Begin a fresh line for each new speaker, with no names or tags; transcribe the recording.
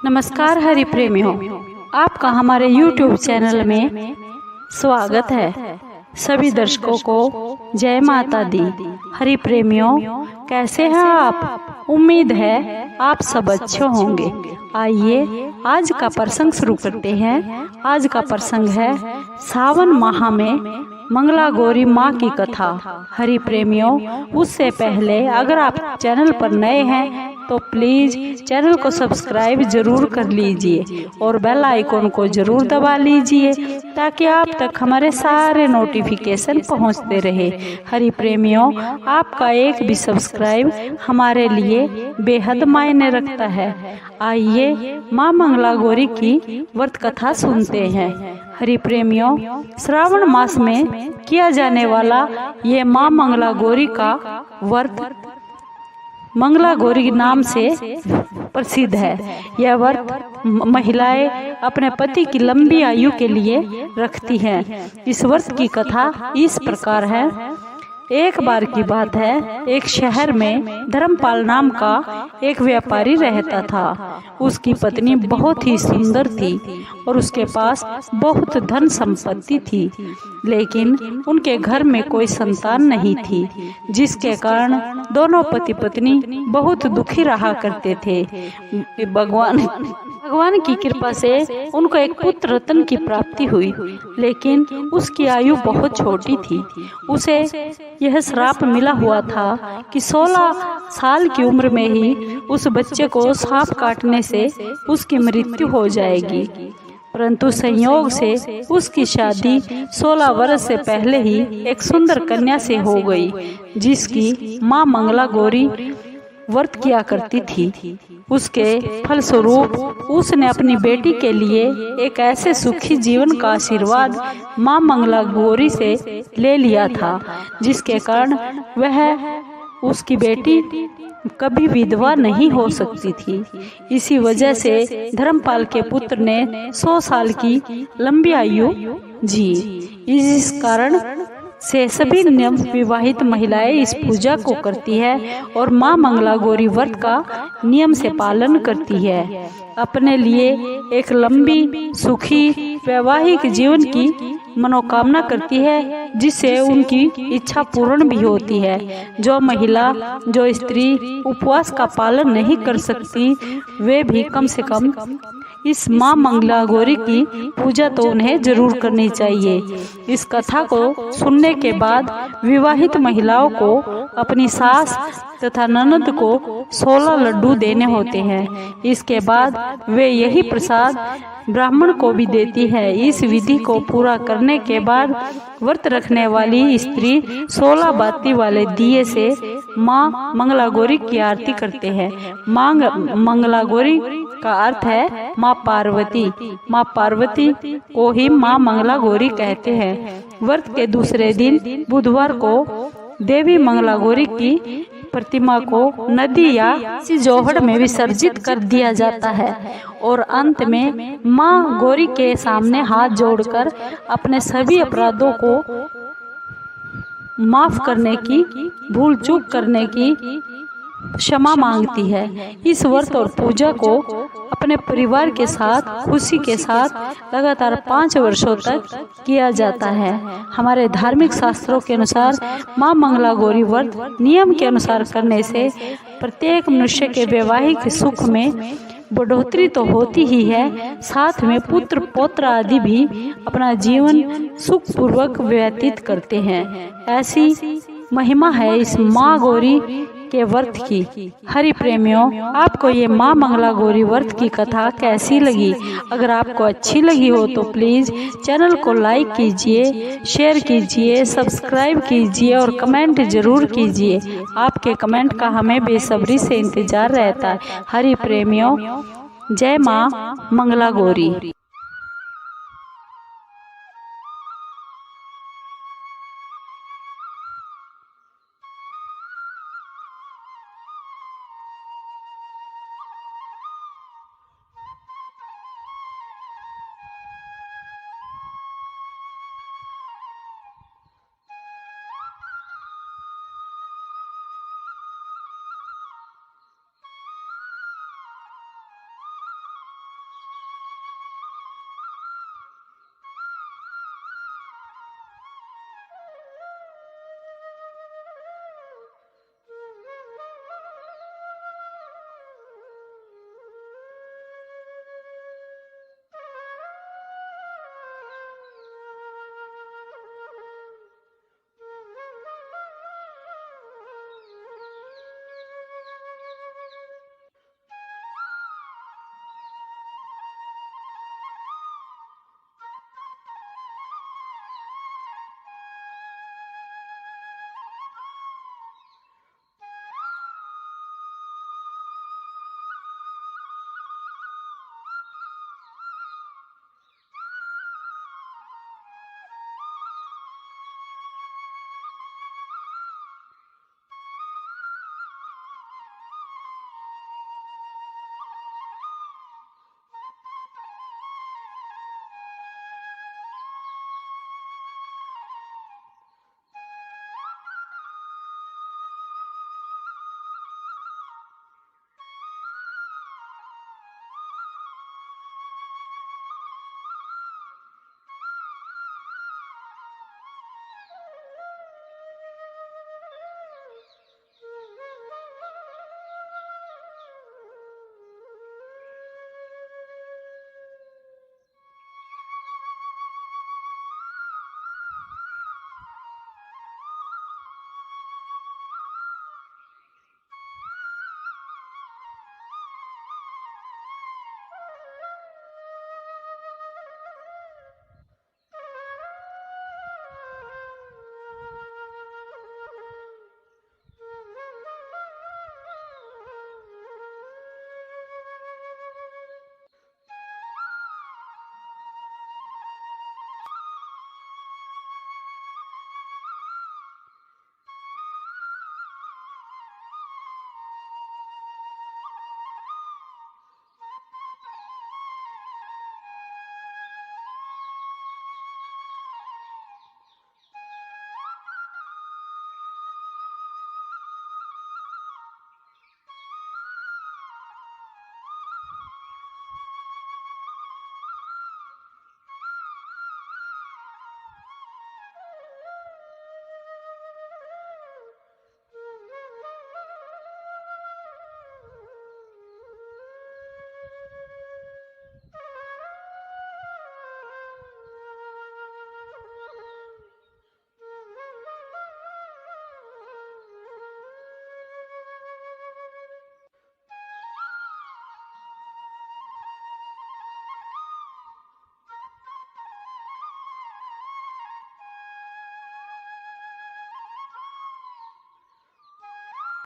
नमस्कार हरि प्रेमियों, आपका हमारे YouTube चैनल में स्वागत है। सभी दर्शकों को जय माता दी। हरि प्रेमियों, कैसे हैं आप? उम्मीद है आप सब अच्छे होंगे। आइए आज का प्रसंग शुरू करते हैं। आज का प्रसंग है सावन माह में मंगला गौरी माँ की कथा। हरि प्रेमियों, उससे पहले अगर आप चैनल पर नए हैं तो प्लीज चैनल को सब्सक्राइब जरूर कर लीजिए और बेल आइकॉन को जरूर दबा लीजिए ताकि आप तक हमारे सारे नोटिफिकेशन पहुंचते रहे। हरि प्रेमियों, आपका एक भी सब्सक्राइब हमारे लिए बेहद मायने रखता है। आइए माँ मंगला गौरी की व्रत कथा सुनते हैं। हरि प्रेमियों, श्रावण मास में किया जाने वाला ये माँ मंगला गौरी का व्रत मंगला गौरी नाम से प्रसिद्ध है। यह व्रत महिलाएं अपने पति की लंबी आयु के लिए रखती हैं। इस व्रत की कथा इस प्रकार है। एक बार की बात है, एक शहर में धर्मपाल नाम का एक व्यापारी रहता था। उसकी पत्नी बहुत ही सुंदर थी और उसके पास बहुत धन संपत्ति थी, लेकिन उनके घर में कोई संतान नहीं थी, जिसके कारण दोनों पति पत्नी बहुत दुखी रहा करते थे। भगवान की कृपा से उनको एक पुत्र रत्न की प्राप्ति हुई, लेकिन उसकी आयु बहुत छोटी थी। उसे यह श्राप मिला हुआ था कि 16 साल की उम्र में ही उस बच्चे को सांप काटने से उसकी मृत्यु हो जाएगी। परंतु संयोग से उसकी शादी 16 वर्ष से पहले ही एक सुंदर कन्या से हो गई, जिसकी माँ मंगला गौरी व्रत किया करती थी। उसके फलस्वरूप उसने अपनी बेटी के लिए एक ऐसे सुखी जीवन का आशीर्वाद माँ मंगला गौरी से ले लिया था, जिसके कारण वह उसकी बेटी कभी विधवा नहीं हो सकती थी। इसी वजह से धर्मपाल के पुत्र ने 100 साल की लंबी आयु जी। इस कारण से सभी नियम विवाहित महिलाएं इस पूजा को करती है और माँ मंगला गौरी व्रत का नियम से पालन करती है। अपने लिए एक लंबी सुखी वैवाहिक जीवन की मनोकामना करती है, जिससे उनकी इच्छा पूर्ण भी होती है। जो स्त्री उपवास का पालन नहीं कर सकती, वे भी कम से कम इस माँ मंगला गौरी की पूजा तो उन्हें जरूर करनी चाहिए। इस कथा को सुनने के बाद विवाहित महिलाओं को अपनी सास तथा ननद को 16 लड्डू देने होते हैं। इसके बाद वे यही प्रसाद ब्राह्मण को भी देती है। इस विधि को पूरा करने के बाद व्रत रखने वाली स्त्री 16 बाती वाले दिए से माँ मंगला गौरी की आरती करते हैं। माँ मंगला गौरी का अर्थ है माँ पार्वती। माँ पार्वती को ही माँ मंगला गौरी कहते हैं। व्रत के दूसरे दिन बुधवार को देवी मंगला गौरी की प्रतिमा को नदी या किसी जोहड़ में विसर्जित कर दिया जाता है और अंत में माँ गौरी के सामने हाथ जोड़कर अपने सभी अपराधों को माफ करने की, भूल चूक करने की क्षमा मांगती है। इस व्रत और पूजा को अपने परिवार के साथ खुशी के साथ लगातार 5 वर्षों तक किया जाता है। हमारे धार्मिक शास्त्रों के अनुसार माँ मंगला गौरी व्रत नियम के अनुसार करने से प्रत्येक मनुष्य के वैवाहिक सुख में बढ़ोतरी तो होती ही है, साथ में पुत्र पौत्र आदि भी अपना जीवन सुख पूर्वक व्यतीत करते हैं। ऐसी महिमा है इस माँ गौरी के व्रत की। हरि प्रेमियों, आपको ये माँ मंगला गौरी व्रत की कथा कैसी लगी? अगर आपको अच्छी लगी हो तो प्लीज चैनल को लाइक कीजिए, शेयर कीजिए, सब्सक्राइब कीजिए और कमेंट जरूर कीजिए। आपके कमेंट का हमें बेसब्री से इंतजार रहता है। हरि प्रेमियों, जय माँ मंगला गौरी।